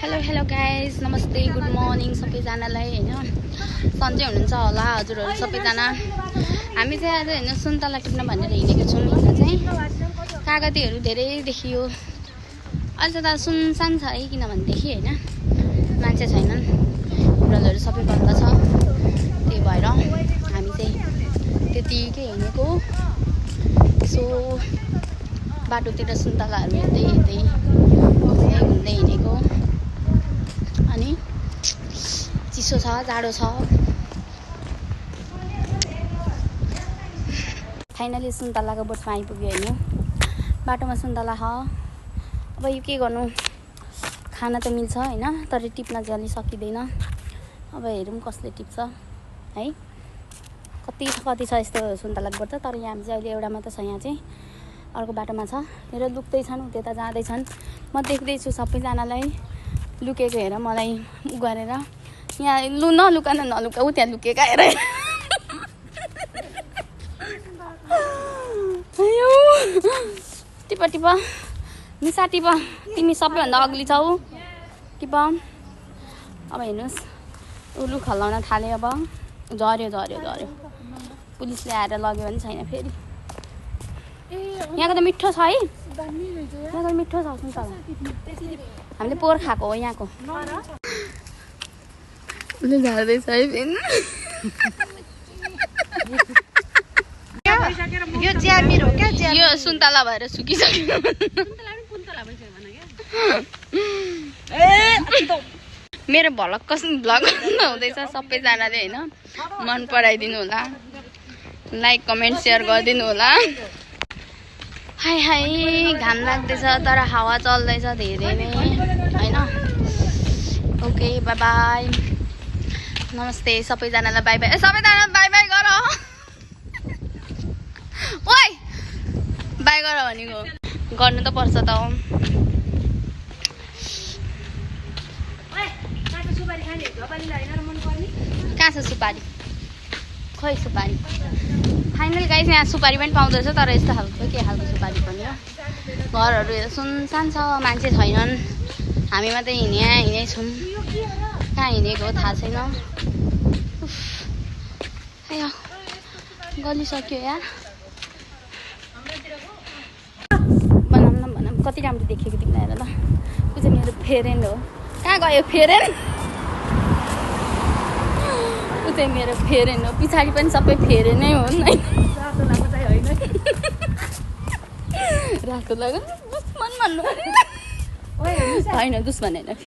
Hello guys, नमस्ते, good morning सबैजनालाई होइन। सन्चै हुनुहुन्छ होला हजुरहरू सबैजना। हामी चाहिँ आज होइन सुन्तला टिप्न भनेर हिँडेको छौँ। हिँड्न चाहिँ कागतीहरू धेरै देखियो। अहिले त सुनसान छ है, किनभनेदेखि होइन मान्छे छैनन्, होटलहरू सबै बन्द छ। त्यही भएर हामी चाहिँ त्यतिकै हिँडेको। सो बाटोतिर सुन्तलाहरू हेर्दै घुम्दै हिँडेको। अनि चिसो छ, जाडो छ। फाइनली सुन्तलाको बोटमा आइपुग्यो होइन। बाटोमा सुन्तला छ। अब यो के गर्नु, खाना त मिल्छ होइन, तर टिप्न चाहिँ अलि सकिँदैन। अब हेरौँ कसले टिप्छ है। कति छ यस्तो सुन्तलाको बोट त, तर यहाँ चाहिँ अहिले एउटा मात्र छ। यहाँ चाहिँ अर्को बाटोमा छ। हेर लुक्दैछन्, उता जाँदैछन्। म देख्दैछु सबैजनालाई लुकेको। हेर मलाई उ गरेर यहाँ नलुका ऊ त्यहाँ लुकेका हेर। टिप टिप निसा टिप, तिमी सबैभन्दा अग्ली छौ। टिप। अब हेर्नुहोस् उलु खलाउन थाल्यो। अब झऱ्यो पुलिसले आएर लग्यो भने छैन फेरि। यहाँको त मिठो छ है, यहाँको मिठो छ सुन्तला। हामीले पोहोर खाएको हो यहाँको। उसले झार्दैछ है फेरि। यो ज्यामिर हो क्या? यो सुन्तला भएर सुकिसक्यो। मेरो भ्लग हुँदैछ। सबैजनाले होइन मन पराइदिनु होला, लाइक कमेन्ट सेयर गरिदिनु होला। हाई हाई घाम लाग्दैछ, तर हावा चल्दैछ धेरै नै होइन। ओके बाई बाई, नमस्ते सबैजनालाई। By by. सबैजना बाई बाई गर। ओइ बाई गर भनेको, गर्नु त पर्छ त। कहाँ छ सुपारी? खोइ सुपारी। फाइनल गाइस यहाँ सुपारी पनि पाउँदो रहेछ, तर यस्तो खालको के खालको सुपारी पनि हो। घरहरू सुनसान छ, मान्छे छैनन्। हामी मात्रै हिँडै छौँ। कहाँ हिँडेको थाहा छैन। आयो गलिसक्यो यार। बनाऊँ कति राम्रो देखेको तिमीलाई हेर ल। ऊ चाहिँ मेरो फेरेन्ड हो। कहाँ गयो फेरेन्ड? ऊ चाहिँ मेरो फेरेन्ड हो। पछाडि पनि सबै फेरेन्ड नै हो नि। रातो लाग्यो दुश्मन भन्नु होइन, दुश्मन होइन।